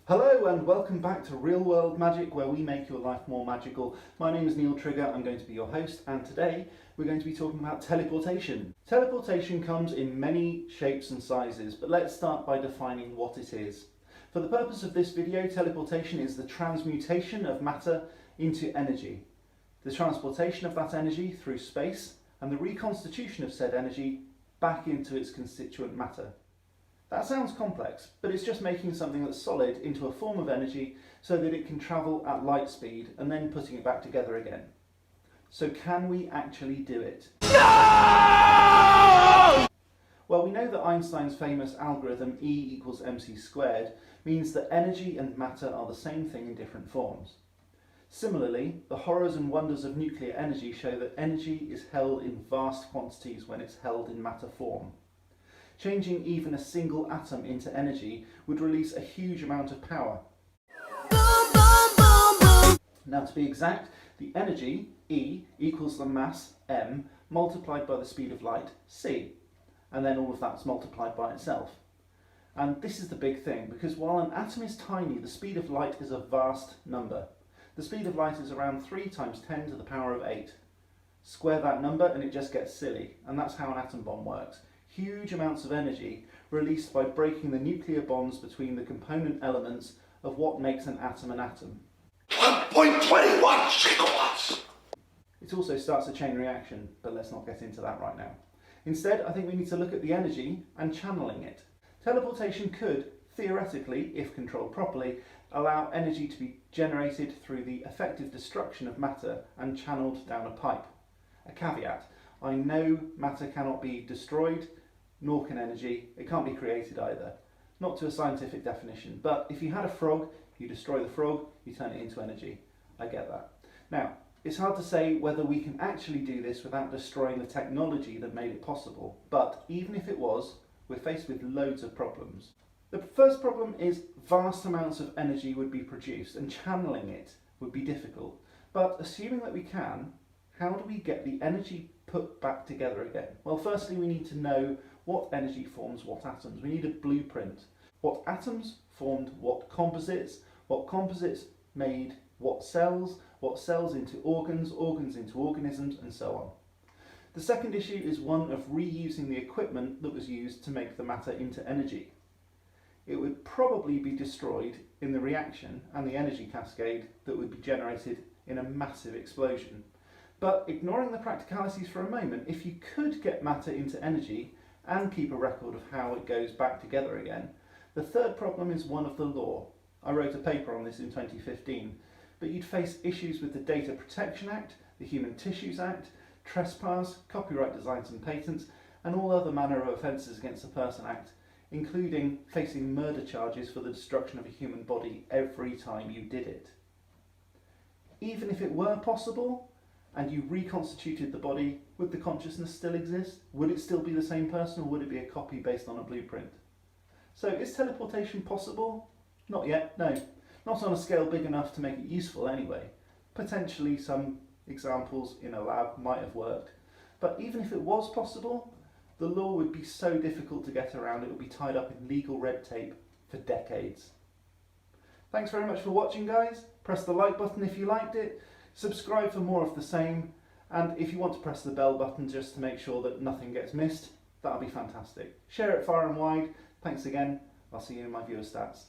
Hello and welcome back to Real World Magic, where we make your life more magical. My name is Neil Trigger, I'm going to be your host, and today we're going to be talking about teleportation. Teleportation comes in many shapes and sizes, but let's start by defining what it is. For the purpose of this video, teleportation is the transmutation of matter into energy, the transportation of that energy through space, and the reconstitution of said energy back into its constituent matter. That sounds complex, but it's just making something that's solid into a form of energy so that it can travel at light speed and then putting it back together again. So can we actually do it? No! Well, we know that Einstein's famous algorithm E = mc squared means that energy and matter are the same thing in different forms. Similarly, the horrors and wonders of nuclear energy show that energy is held in vast quantities when it's held in matter form. Changing even a single atom into energy would release a huge amount of power. Boom, boom, boom, boom. Now, to be exact, the energy, E, equals the mass, m, multiplied by the speed of light, c. And then all of that's multiplied by itself. And this is the big thing, because while an atom is tiny, the speed of light is a vast number. The speed of light is around 3 times 10 to the power of 8. Square that number and it just gets silly, and that's how an atom bomb works. Huge amounts of energy released by breaking the nuclear bonds between the component elements of what makes an atom an atom. 1.21 gigawatts! It also starts a chain reaction, but let's not get into that right now. Instead, I think we need to look at the energy and channeling it. Teleportation could, theoretically, if controlled properly, allow energy to be generated through the effective destruction of matter and channeled down a pipe. A caveat: I know matter cannot be destroyed, nor can energy. It can't be created either. Not to a scientific definition, but if you had a frog, you destroy the frog, you turn it into energy. I get that. Now, it's hard to say whether we can actually do this without destroying the technology that made it possible, but even if it was, we're faced with loads of problems. The first problem is vast amounts of energy would be produced, and channeling it would be difficult. But assuming that we can, how do we get the energy put back together again? Well, firstly, we need to know what energy forms what atoms. We need a blueprint. What atoms formed what composites made what cells into organs, organs into organisms, and so on. The second issue is one of reusing the equipment that was used to make the matter into energy. It would probably be destroyed in the reaction and the energy cascade that would be generated in a massive explosion. But ignoring the practicalities for a moment, if you could get matter into energy and keep a record of how it goes back together again, the third problem is one of the law. I wrote a paper on this in 2015, but you'd face issues with the Data Protection Act, the Human Tissues Act, trespass, copyright designs and patents, and all other manner of offences against the Person Act, including facing murder charges for the destruction of a human body every time you did it. Even if it were possible, and you reconstituted the body, would the consciousness still exist? Would it still be the same person, or would it be a copy based on a blueprint? So is teleportation possible? Not yet, no. Not on a scale big enough to make it useful anyway. Potentially some examples in a lab might have worked. But even if it was possible, the law would be so difficult to get around, it would be tied up in legal red tape for decades. Thanks very much for watching, guys. Press the like button if you liked it. Subscribe for more of the same, and if you want to press the bell button just to make sure that nothing gets missed, that'll be fantastic. Share it far and wide. Thanks again. I'll see you in my viewer stats.